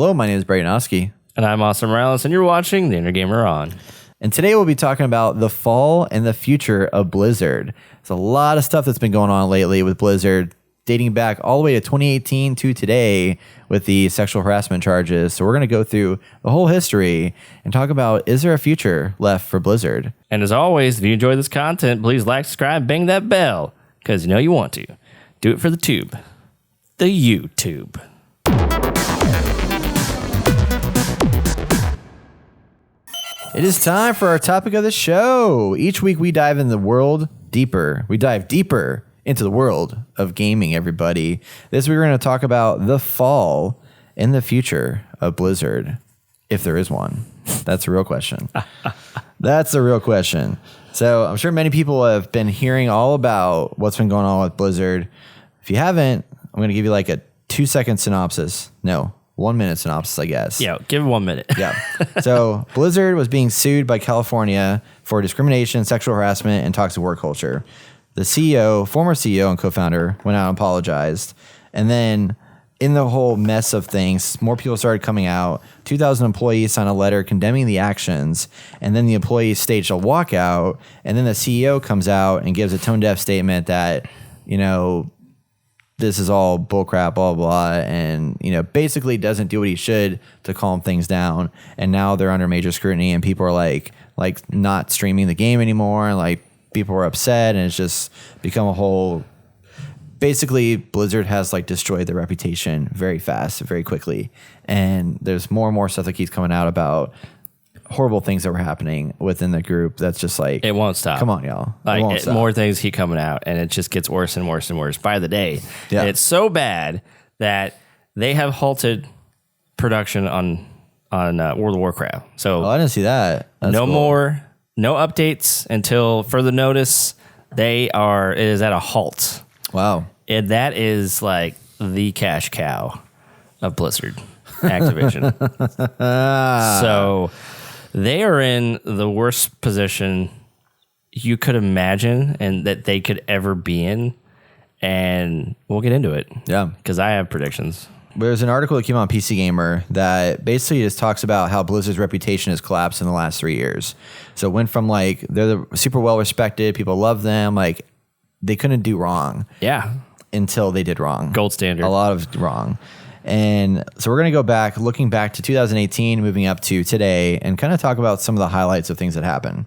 Hello, my name is Brayden Oski. And I'm Austin Morales, and you're watching The Inner Gamer On. And today we'll be talking about the fall and the future of Blizzard. There's a lot of stuff that's been going on lately with Blizzard, dating back all the way to 2018 to today with the sexual harassment charges. So we're going to go through the whole history and talk about, is there a future left for Blizzard? And as always, if you enjoy this content, please like, subscribe, bang that bell, because you know you want to. Do it for the tube. The YouTube. It is time for our topic of the show. Each week we dive in the world deeper. We dive deeper into the world of gaming, everybody. This week we're going to talk about the fall and the future of Blizzard, if there is one. That's a real question. That's a real question. So I'm sure many people have been hearing all about what's been going on with Blizzard. If you haven't, I'm going to give you like a 2-second synopsis. No, 1 minute synopsis, I guess. Yeah, give it 1 minute. Yeah. So Blizzard was being sued by California for discrimination, sexual harassment, and toxic work culture. The CEO, former CEO and co-founder, went out and apologized. And then in the whole mess of things, more people started coming out. 2,000 employees signed a letter condemning the actions. And then the employees staged a walkout. And then the CEO comes out and gives a tone-deaf statement that, you know, this is all bullcrap, blah, blah, and, you know, basically doesn't do what he should to calm things down. And now they're under major scrutiny and people are like not streaming the game anymore. And like people are upset and it's just become a whole, basically Blizzard has like destroyed their reputation very fast, very quickly. And there's more and more stuff that keeps coming out about horrible things that were happening within the group. That's just like, It won't stop. come on, y'all. Like more things keep coming out, and it just gets worse and worse and worse by the day. Yeah. And it's so bad that they have halted production on World of Warcraft. So Oh, I didn't see that. That's no cool. more, no updates until further notice. It is at a halt. Wow. And that is like the cash cow of Blizzard, Activision. So they are in the worst position you could imagine and that they could ever be in. And we'll get into it. Yeah. Because I have predictions. There's an article that came out on PC Gamer that basically just talks about how Blizzard's reputation has collapsed in the last 3 years. So it went from like, they're super well respected, people love them, like they couldn't do wrong. Yeah. Until they did wrong. Gold standard. A lot of wrong. And so we're going to go back, looking back to 2018, moving up to today, and kind of talk about some of the highlights of things that happened.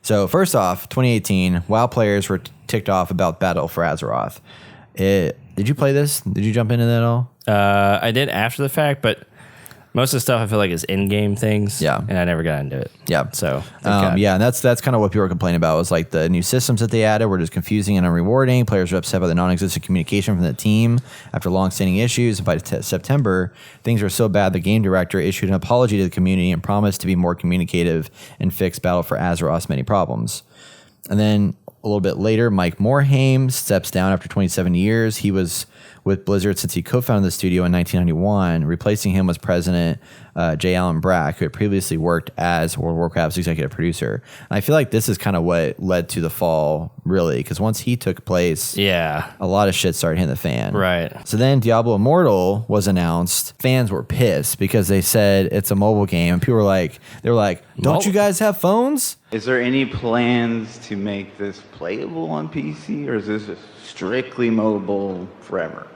So first off, 2018, WoW players were ticked off about Battle for Azeroth. Did you play this? Did you jump into that at all? I did after the fact, but most of the stuff I feel like is in-game things. Yeah. And I never got into it. Yeah. So, yeah, and that's kind of what people were complaining about, was like the new systems that they added were just confusing and unrewarding. Players were upset by the non-existent communication from the team after long-standing issues. And by September, things were so bad the game director issued an apology to the community and promised to be more communicative and fix Battle for Azeroth's many problems. And then a little bit later, Mike Morhaime steps down after 27 years. He was with Blizzard since he co-founded the studio in 1991. Replacing him was president J. Allen Brack, who had previously worked as World of Warcraft's executive producer. And I feel like this is kind of what led to the fall, really, because once he took place, yeah, a lot of shit started hitting the fan. Right. So then Diablo Immortal was announced. Fans were pissed because they said it's a mobile game. And people were like, don't you guys have phones? Is there any plans to make this playable on PC, or is this strictly mobile forever?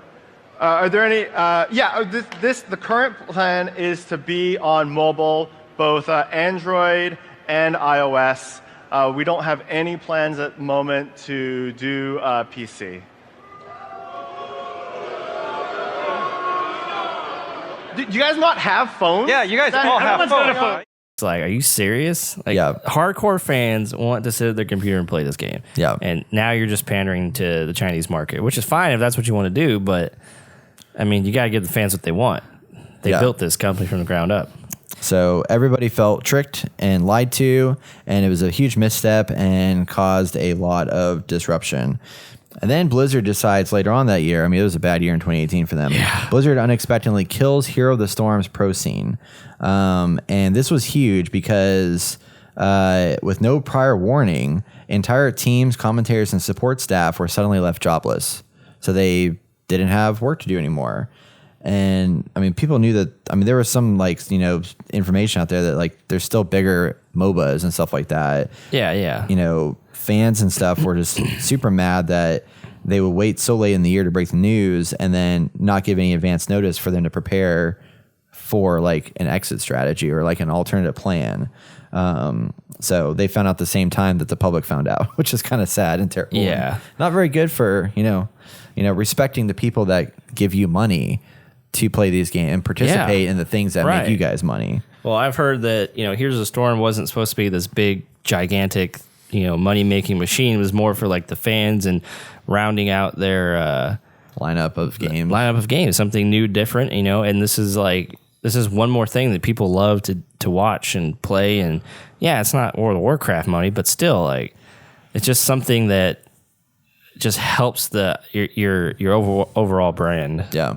Are there any? The current plan is to be on mobile, both Android and iOS. We don't have any plans at the moment to do PC. Do you guys not have phones? Yeah, you guys all have phones. It's like, are you serious? Like, Yeah. hardcore fans want to sit at their computer and play this game. Yeah. And now you're just pandering to the Chinese market, which is fine if that's what you want to do. But, I mean, you got to give the fans what they want. They built this company from the ground up. So everybody felt tricked and lied to, and it was a huge misstep and caused a lot of disruption. And then Blizzard decides later on that year, I mean, it was a bad year in 2018 for them. Yeah. Blizzard unexpectedly kills Hero of the Storm's pro scene. And this was huge because with no prior warning, entire teams, commentators, and support staff were suddenly left jobless. So they didn't have work to do anymore. And I mean, people knew that. I mean, there was some like, you know, information out there that like there's still bigger MOBAs and stuff like that. Yeah. You know, fans and stuff were just super mad that they would wait so late in the year to break the news and then not give any advance notice for them to prepare for like an exit strategy or like an alternative plan. So they found out the same time that the public found out, which is kind of sad and terrible. Yeah. And not very good for, you know, respecting the people that give you money to play these games and participate in the things that make you guys money. Well, I've heard that, you know, Here's a Storm wasn't supposed to be this big, gigantic, you know, money-making machine. It was more for like the fans and rounding out their lineup of games, something new, different, you know, and this is one more thing that people love to watch and play. And yeah, it's not World of Warcraft money, but still, like, it's just something that just helps your overall brand. Yeah.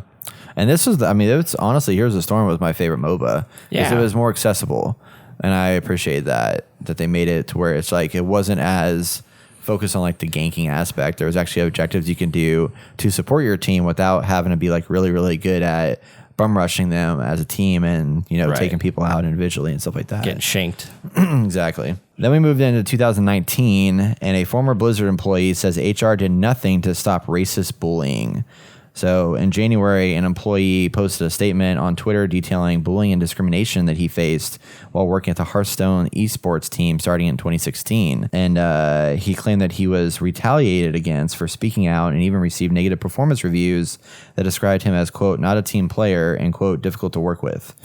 And this was, it's honestly, Here's a Storm was my favorite MOBA. Because it was more accessible. And I appreciate that they made it to where it's like, it wasn't as focused on like the ganking aspect. There was actually objectives you can do to support your team without having to be like really, really good at bum rushing them as a team and, you know, taking people out individually and stuff like that. Getting shanked. Exactly. Then we moved into 2019 and a former Blizzard employee says HR did nothing to stop racist bullying. So in January, an employee posted a statement on Twitter detailing bullying and discrimination that he faced while working at the Hearthstone esports team starting in 2016. And he claimed that he was retaliated against for speaking out and even received negative performance reviews that described him as, quote, not a team player and, quote, difficult to work with.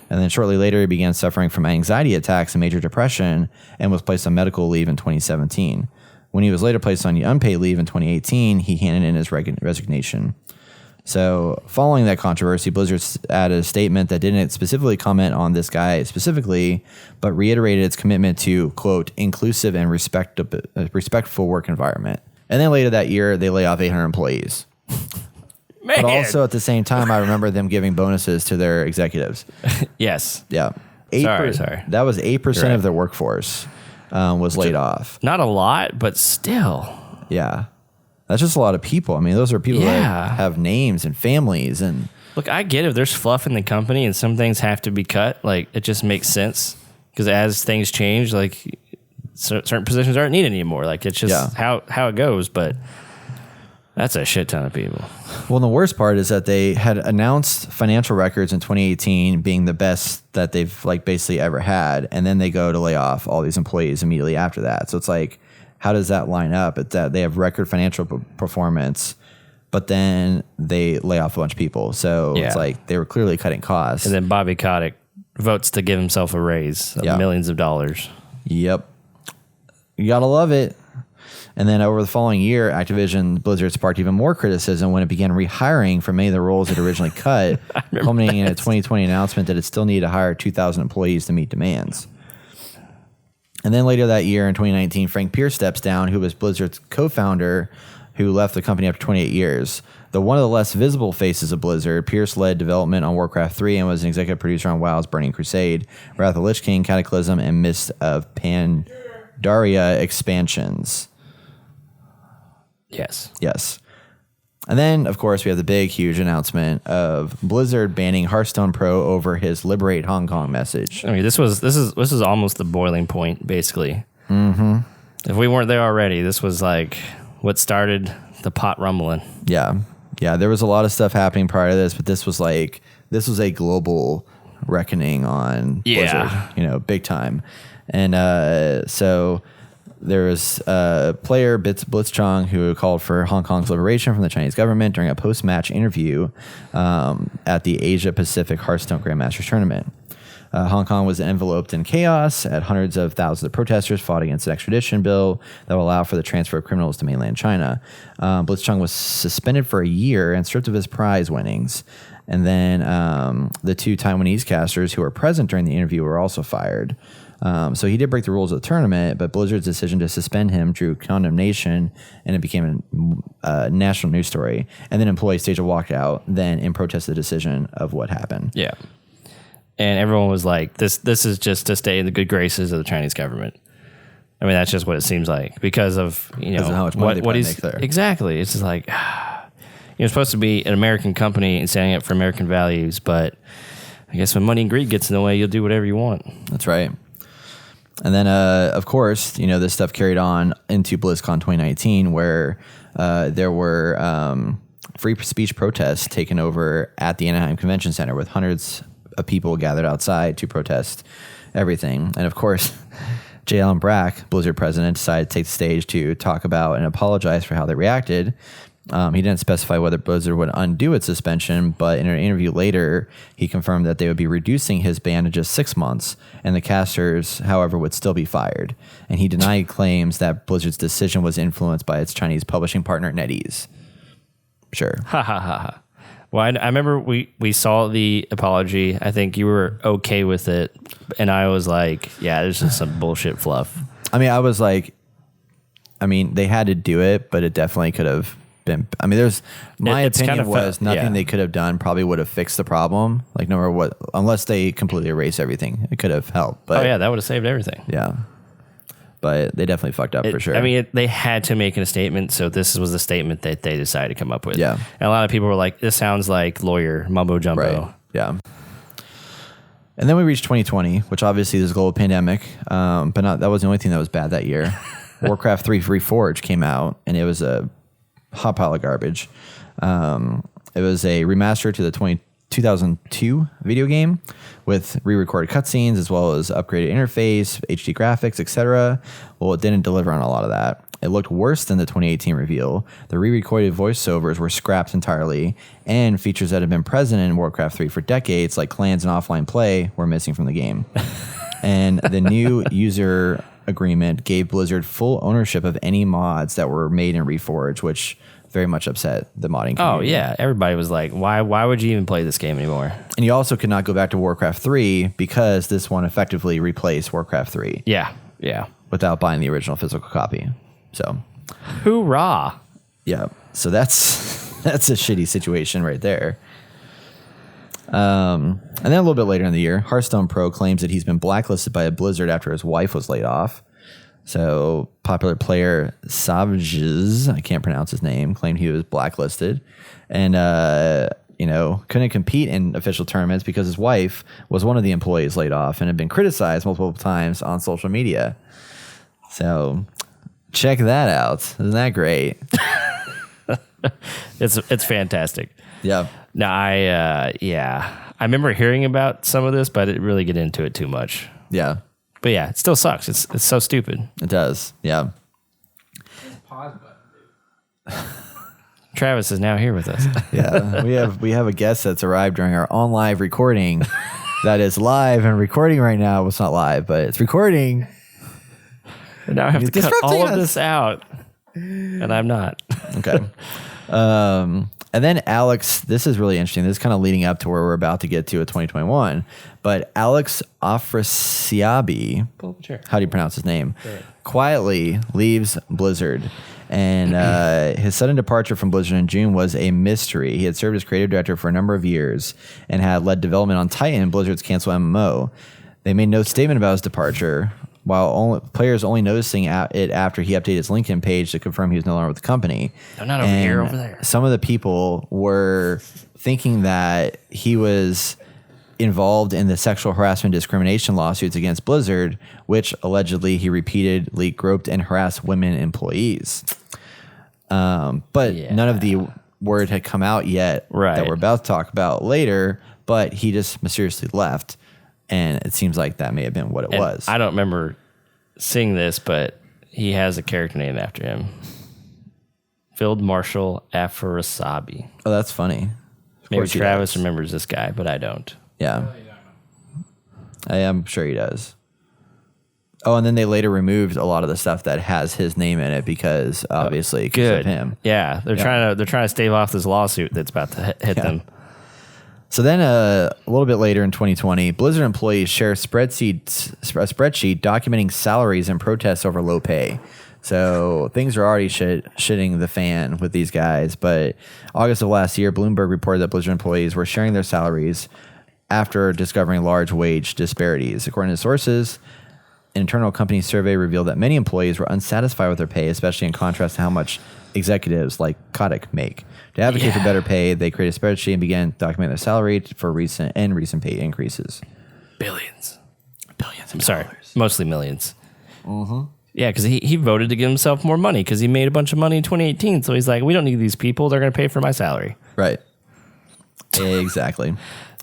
And then shortly later, he began suffering from anxiety attacks and major depression and was placed on medical leave in 2017. When he was later placed on unpaid leave in 2018, he handed in his resignation. So following that controversy, Blizzard added a statement that didn't specifically comment on this guy specifically, but reiterated its commitment to, quote, inclusive and respectful work environment. And then later that year, they lay off 800 employees. Man. But also at the same time, I remember them giving bonuses to their executives. Yes. Yeah. Sorry. That was 8% of their workforce was laid off. Not a lot, but still. Yeah. That's just a lot of people. I mean, those are people that have names and families. And look, I get it. If there's fluff in the company and some things have to be cut, like, it just makes sense. Because as things change, like, certain positions aren't needed anymore. Like, it's just how it goes. But that's a shit ton of people. Well, the worst part is that they had announced financial records in 2018 being the best that they've, like, basically ever had. And then they go to lay off all these employees immediately after that. So it's like, how does that line up? It's that they have record financial performance, but then they lay off a bunch of people. So it's like they were clearly cutting costs. And then Bobby Kotick votes to give himself a raise of millions of dollars. Yep. You got to love it. And then over the following year, Activision Blizzard sparked even more criticism when it began rehiring for many of the roles it originally cut, culminating in a 2020 announcement that it still needed to hire 2,000 employees to meet demands. And then later that year in 2019, Frank Pierce steps down, who was Blizzard's co-founder, who left the company after 28 years. Though one of the less visible faces of Blizzard, Pierce led development on Warcraft 3 and was an executive producer on WoW's Burning Crusade, Wrath of the Lich King, Cataclysm, and Mist of Pandaria expansions. Yes. And then, of course, we have the big, huge announcement of Blizzard banning Hearthstone Pro over his "Liberate Hong Kong" message. I mean, this is almost the boiling point, basically. Mm-hmm. If we weren't there already, this was like what started the pot rumbling. Yeah. There was a lot of stuff happening prior to this, but this was a global reckoning on Blizzard, big time. And so there was a player, Blitzchung, who called for Hong Kong's liberation from the Chinese government during a post-match interview at the Asia-Pacific Hearthstone Grandmasters tournament. Hong Kong was enveloped in chaos as hundreds of thousands of protesters fought against an extradition bill that will allow for the transfer of criminals to mainland China. Blitzchung was suspended for a year and stripped of his prize winnings. And then the two Taiwanese casters who were present during the interview were also fired. So he did break the rules of the tournament, but Blizzard's decision to suspend him drew condemnation, and it became a national news story. And then employees staged a walkout, then in protest of the decision of what happened. Yeah. And everyone was like, this is just to stay in the good graces of the Chinese government. I mean, that's just what it seems like because of, how much money what they he's make there. Exactly. It's just like, You're supposed to be an American company and standing up for American values, but I guess when money and greed gets in the way, you'll do whatever you want. That's right. And then, of course, this stuff carried on into BlizzCon 2019, where there were free speech protests taken over at the Anaheim Convention Center with hundreds of people gathered outside to protest everything. And of course, J. Allen Brack, Blizzard president, decided to take the stage to talk about and apologize for how they reacted. He didn't specify whether Blizzard would undo its suspension, but in an interview later, he confirmed that they would be reducing his ban to just 6 months, and the casters, however, would still be fired. And he denied claims that Blizzard's decision was influenced by its Chinese publishing partner NetEase. Sure. Ha ha ha ha. Well, I remember we saw the apology. I think you were okay with it, and I was like, yeah, this is some bullshit fluff. I was like, they had to do it, but it definitely could have been. My opinion was nothing they could have done probably would have fixed the problem. Like, no matter what, unless they completely erase everything, it could have helped. But that would have saved everything. Yeah. But they definitely fucked up for sure. They had to make a statement, so this was the statement that they decided to come up with. Yeah. And a lot of people were like, this sounds like lawyer mumbo jumbo. Right. Yeah. And then we reached 2020, which obviously is a global pandemic, but that was the only thing that was bad that year. Warcraft 3 Reforged came out, and it was a hot pile of garbage. It was a remaster to the 2002 video game with re-recorded cutscenes as well as upgraded interface, HD graphics, etc. Well, it didn't deliver on a lot of that. It looked worse than the 2018 reveal. The re-recorded voiceovers were scrapped entirely, and features that had been present in Warcraft 3 for decades, like clans and offline play, were missing from the game. And the new user agreement gave Blizzard full ownership of any mods that were made in Reforged, which very much upset the modding community. Oh, yeah. Everybody was like, why would you even play this game anymore? And you also could not go back to Warcraft 3 because this one effectively replaced Warcraft 3. Yeah, yeah. Without buying the original physical copy. So, hoorah. Yeah. So that's a shitty situation right there. And then a little bit later in the year, Hearthstone Pro claims that he's been blacklisted by a Blizzard after his wife was laid off. So popular player Savages, I can't pronounce his name, claimed he was blacklisted and, couldn't compete in official tournaments because his wife was one of the employees laid off and had been criticized multiple times on social media. So check that out. Isn't that great? It's fantastic. Yeah. No, I remember hearing about some of this, but I didn't really get into it too much. Yeah. But yeah, it still sucks. It's so stupid. It does. Yeah. Pause button. Travis is now here with us. Yeah. We have a guest that's arrived during our on live recording that is live and recording right now. Well, it's not live, but it's recording. And now I have to cut disrupting all us. of this out. And I'm not. Okay. And then Alex, this is really interesting. This is kind of leading up to where we're about to get to at 2021. But Alex Afrasiabi, Pull up a chair. how do you pronounce his name? Quietly leaves Blizzard. And his sudden departure from Blizzard in June was a mystery. He had served as creative director for a number of years and had led development on Titan, Blizzard's canceled MMO. They made no statement about his departure, while players only noticing it after he updated his LinkedIn page to confirm he was no longer with the company. They're not over here, over there. Some of the people were thinking that he was involved in the sexual harassment discrimination lawsuits against Blizzard, which allegedly he repeatedly groped and harassed women employees. But none of the word had come out yet that we're about to talk about later, but he just mysteriously left. And it seems like that may have been what it was. I don't remember seeing this, but he has a character named after him. Field Marshal Afarasabi. Oh, that's funny. Maybe Travis remembers this guy, but I don't. Yeah. I am sure he does. Oh, and then they later removed a lot of the stuff that has his name in it because obviously because of him. Yeah, they're trying to stave off this lawsuit that's about to hit them. So then a little bit later in 2020, Blizzard employees share a spreadsheet documenting salaries and protests over low pay. So things are already shitting the fan with these guys. But August of last year, Bloomberg reported that Blizzard employees were sharing their salaries after discovering large wage disparities. According to sources, an internal company survey revealed that many employees were unsatisfied with their pay, especially in contrast to how much executives like Kotick make. To advocate for better pay, they created a spreadsheet and began documenting their salary for recent pay increases. Billions. I'm sorry, mostly millions. Yeah, because he voted to give himself more money because he made a bunch of money in 2018. So he's like, we don't need these people. They're going to pay for my salary. Right. Exactly.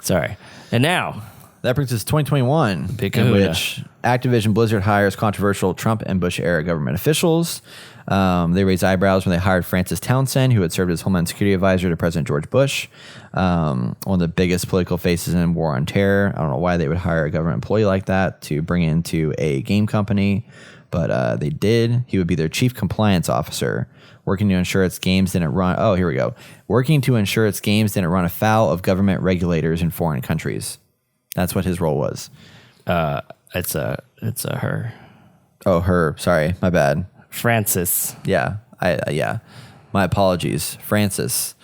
Sorry. And now, that brings us to 2021, Big in kahuna. which Activision Blizzard hires controversial Trump and Bush era government officials. They raised eyebrows when they hired Francis Townsend, who had served as Homeland Security Advisor to President George Bush, one of the biggest political faces in War on Terror. I don't know why they would hire a government employee like that to bring into a game company, but they did. He would be their chief compliance officer, working to ensure its games didn't run. Oh, here we go. Working to ensure its games didn't run afoul of government regulators in foreign countries. That's what his role was. it's a her. Oh, her. Sorry, my bad. Francis. Yeah, yeah. My apologies, Francis.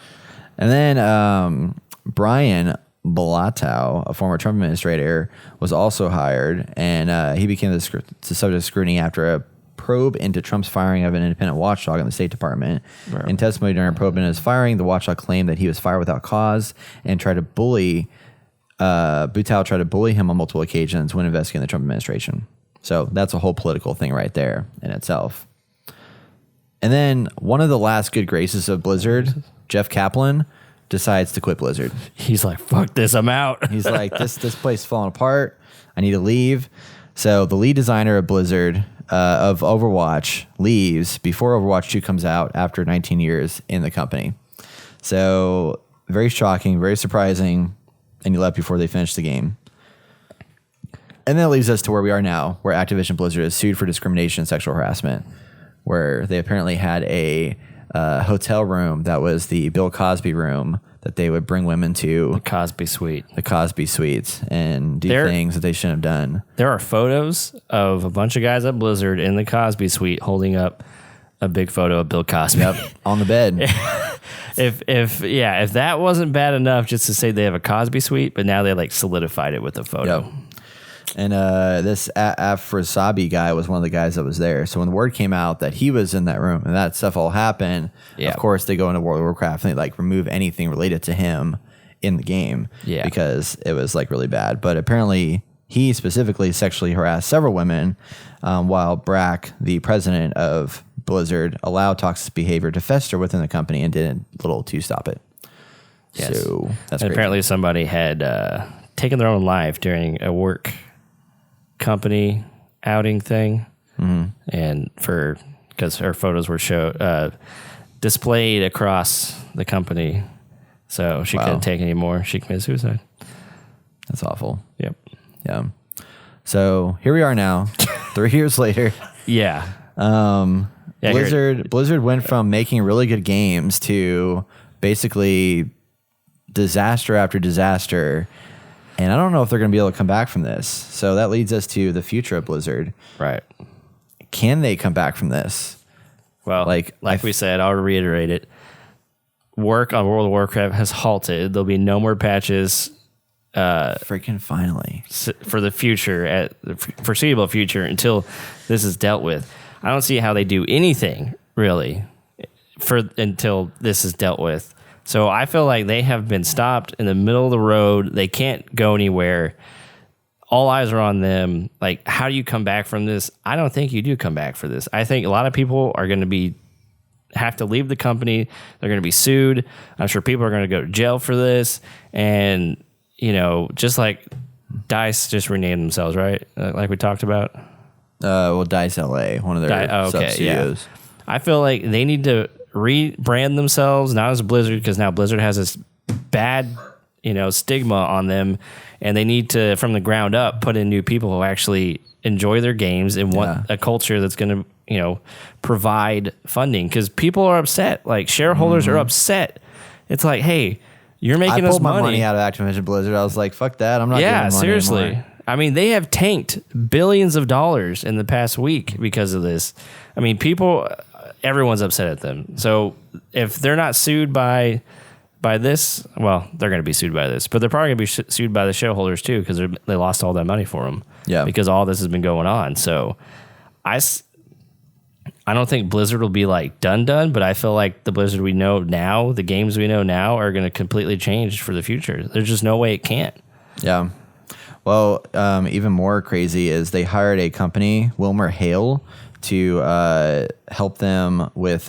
And then Brian Bolatow, a former Trump administrator, was also hired, and he became the subject of scrutiny after a probe into Trump's firing of an independent watchdog in the State Department. Right. In testimony during a probe into his firing, the watchdog claimed that he was fired without cause and tried to bully. Butow tried to bully him on multiple occasions when investigating the Trump administration. So that's a whole political thing right there in itself. And then one of the last good graces of Blizzard, Jeff Kaplan, decides to quit Blizzard. He's like, fuck this, I'm out. He's like, this place is falling apart. I need to leave. So the lead designer of Blizzard, of Overwatch, leaves before Overwatch 2 comes out after 19 years in the company. So very shocking, very surprising, and he left before they finished the game. And that leaves us to where we are now, where Activision Blizzard is sued for discrimination and sexual harassment, where they apparently had a hotel room that was the Bill Cosby room that they would bring women to. The Cosby Suite. The Cosby Suites, and do things that they shouldn't have done. There are photos of a bunch of guys at Blizzard in the Cosby Suite holding up a big photo of Bill Cosby. Yep, on the bed. If that wasn't bad enough just to say they have a Cosby Suite, but now they like solidified it with a photo. Yep. And this Afrasabi guy was one of the guys that was there. So when the word came out that he was in that room and that stuff all happened, of course they go into World of Warcraft and they like remove anything related to him in the game because it was like really bad. But apparently he specifically sexually harassed several women while Brack, the president of Blizzard, allowed toxic behavior to fester within the company and did little to stop it. Yes. So that's and apparently somebody had taken their own life during a work company outing thing, and because her photos were displayed across the company, so she couldn't take any more. She committed suicide. That's awful. Yep. Yeah. So here we are now, 3 years later. Yeah. Blizzard went from making really good games to basically disaster after disaster. And I don't know if they're going to be able to come back from this. So that leads us to the future of Blizzard. Right. Can they come back from this? Well, like we said, I'll reiterate it. Work on World of Warcraft has halted. There'll be no more patches. Freaking finally. For the future, at the foreseeable future, until this is dealt with. I don't see how they do anything, really, until this is dealt with. So I feel like they have been stopped in the middle of the road. They can't go anywhere. All eyes are on them. Like, how do you come back from this? I don't think you do come back for this. I think a lot of people are going to have to leave the company. They're going to be sued. I'm sure people are going to go to jail for this. And, just like DICE just renamed themselves, right? Like we talked about. Well, DICE LA, one of their sub-studios. Yeah. I feel like they need to rebrand themselves, not as Blizzard, because now Blizzard has this bad, stigma on them, and they need to, from the ground up, put in new people who actually enjoy their games and want a culture that's going to, provide funding. Because people are upset. Like, shareholders are upset. It's like, hey, you're making us money. I pulled my money out of Activision Blizzard. I was like, fuck that. I'm not giving money seriously. Anymore. I mean, they have tanked billions of dollars in the past week because of this. I mean, everyone's upset at them. So if they're not sued by this, well, they're going to be sued by this. But they're probably going to be sued by the shareholders too, because they lost all that money for them. Yeah. Because all this has been going on. So I I don't think Blizzard will be like done, but I feel like the Blizzard we know now, the games we know now, are going to completely change for the future. There's just no way it can't. Yeah. Well, even more crazy is they hired a company, Wilmer Hale, to help them with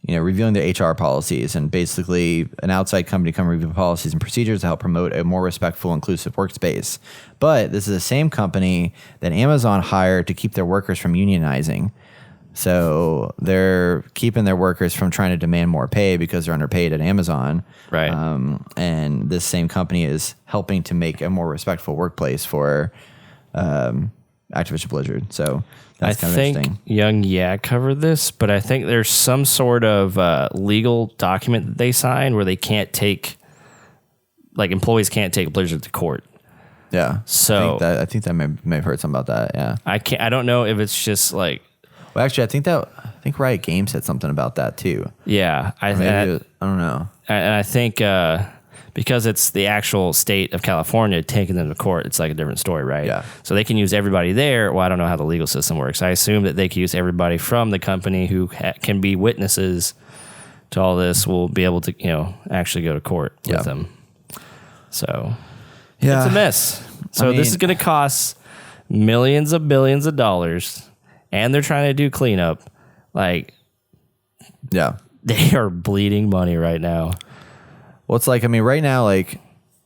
reviewing their HR policies, and basically an outside company come review policies and procedures to help promote a more respectful, inclusive workspace. But this is the same company that Amazon hired to keep their workers from unionizing. So they're keeping their workers from trying to demand more pay because they're underpaid at Amazon. Right. And this same company is helping to make a more respectful workplace for Activision Blizzard. So that's kind of interesting. I think Young Yak covered this, but I think there's some sort of legal document that they signed where they can't take, like employees can't take Blizzard to court. Yeah. So I think that may have heard something about that. Yeah. I don't know if it's just like. Well, actually, I think Riot Games said something about that too. Yeah. I don't know. And I think because it's the actual state of California taking them to court, it's like a different story, right? Yeah. So they can use everybody there. Well, I don't know how the legal system works. I assume that they can use everybody from the company who can be witnesses to all this will be able to, actually go to court with them. So it's a mess. So this is going to cost millions of billions of dollars, and they're trying to do cleanup. Like, yeah, they are bleeding money right now. Well, it's like, right now, like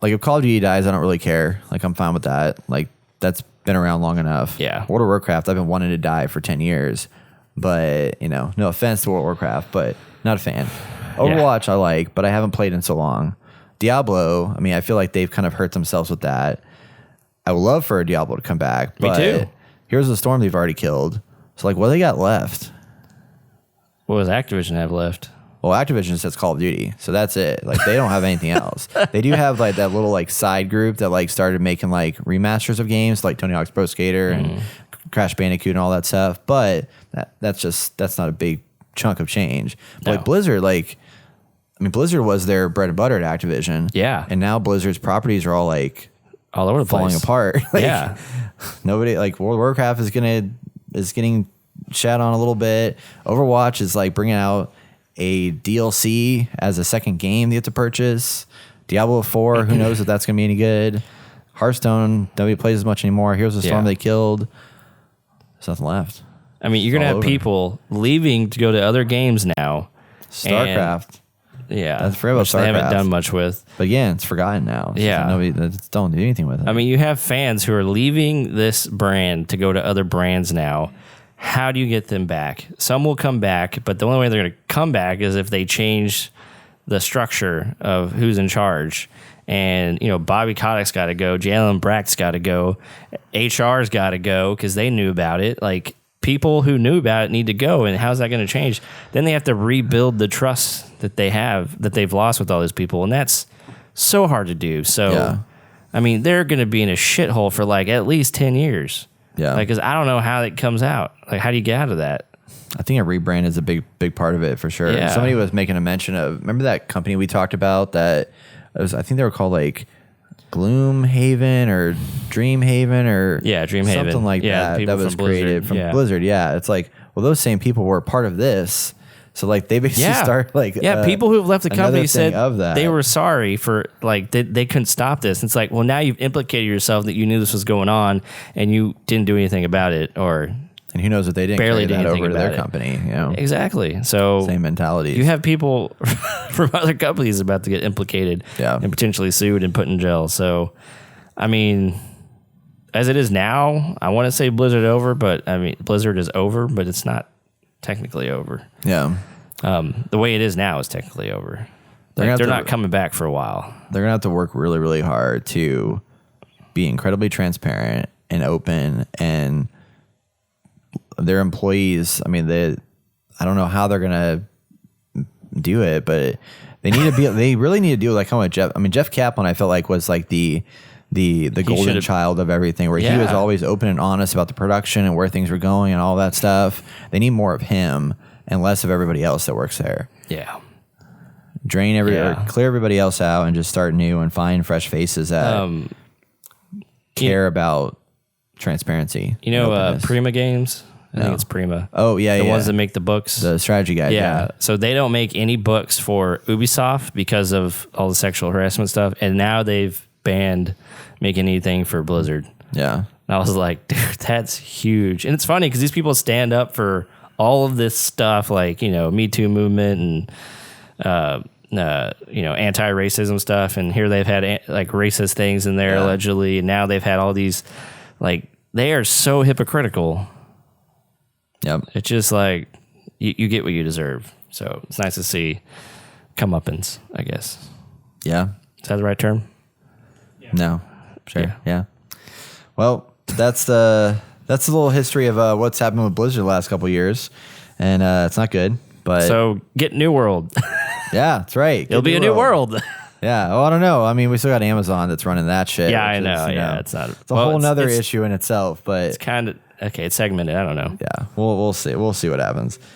if Call of Duty dies, I don't really care. Like, I'm fine with that. Like, that's been around long enough. Yeah. World of Warcraft, I've been wanting to die for 10 years. But, no offense to World of Warcraft, but not a fan. Overwatch, I like, but I haven't played in so long. Diablo, I feel like they've kind of hurt themselves with that. I would love for Diablo to come back. Me too. Here's the Storm they've already killed. So, like, what do they got left? What does Activision have left? Well, Activision says Call of Duty, so that's it. Like, they don't have anything else. They do have like that little like side group that like started making like remasters of games, like Tony Hawk's Pro Skater and Crash Bandicoot and all that stuff. But that's not a big chunk of change. But like Blizzard, Blizzard was their bread and butter at Activision. Yeah, and now Blizzard's properties are all like all over the falling place. apart. Like, yeah, nobody like World of Warcraft is getting shat on a little bit. Overwatch is like bringing out a DLC as a second game you have to purchase. Diablo 4, who knows if that's going to be any good. Hearthstone, nobody plays as much anymore. Here's the Storm they killed. There's nothing left. You're going to have people leaving to go to other games now. StarCraft. That's forever. Which they haven't done much with. But again, it's forgotten now. Yeah. Nobody don't do anything with it. You have fans who are leaving this brand to go to other brands now. How do you get them back? Some will come back, but the only way they're going to come back is if they change the structure of who's in charge. And, Bobby Kotick's got to go. Jalen Brack's got to go. HR's got to go because they knew about it. Like, people who knew about it need to go. And how's that going to change? Then they have to rebuild the trust that they've lost with all those people. And that's so hard to do. So, they're going to be in a shithole for like at least 10 years. Yeah. Because I don't know how it comes out. Like, how do you get out of that? I think a rebrand is a big part of it for sure. Yeah. Somebody was making a mention of, remember that company we talked about that was, I think they were called like Gloomhaven or Dreamhaven or Dreamhaven. something like that. That was created from Blizzard. Yeah. It's like, well, those same people were part of this. So like they basically start like people who have left the company said of that. They were sorry for like they couldn't stop this. It's like, well, now you've implicated yourself that you knew this was going on and you didn't do anything about it, or and who knows if they didn't barely carry did that anything over to their about it. company. Exactly. So same mentality. You have people from other companies about to get implicated and potentially sued and put in jail. So as it is now, I want to say Blizzard over, but Blizzard is over, but it's not technically over. Yeah. The way it is now is technically over. They're not coming back for a while. They're going to have to work really, really hard to be incredibly transparent and open, and their employees, I don't know how they're going to do it, but they need to be, they really need to do like how Jeff, Jeff Kaplan, I felt like was like the golden child of everything, where he was always open and honest about the production and where things were going and all that stuff. They need more of him and less of everybody else that works there. Yeah. Or clear everybody else out and just start new and find fresh faces that care about transparency. Prima Games, I think it's Prima. Oh, yeah, the yeah. ones that make the books. The strategy guide. Yeah. So they don't make any books for Ubisoft because of all the sexual harassment stuff. And now they've banned making anything for Blizzard. Yeah. And I was like, dude, that's huge. And it's funny because these people stand up for all of this stuff, like, Me Too movement and, anti-racism stuff. And here they've had like racist things in there allegedly. And now they've had all these, like, they are so hypocritical. Yep. It's just like you get what you deserve. So it's nice to see comeuppance, I guess. Yeah. Is that the right term? No. Sure. Yeah. Yeah. Well, that's the little history of what's happened with Blizzard the last couple of years, and it's not good. But So get New World. yeah, that's right. It'll be a new world. Yeah. Well, I don't know. I mean, we still got Amazon that's running that shit. Yeah, I which know. is, It's not. It's a whole nother issue in itself. But It's kind of okay. It's segmented. I don't know. yeah, we'll see. We'll see what happens.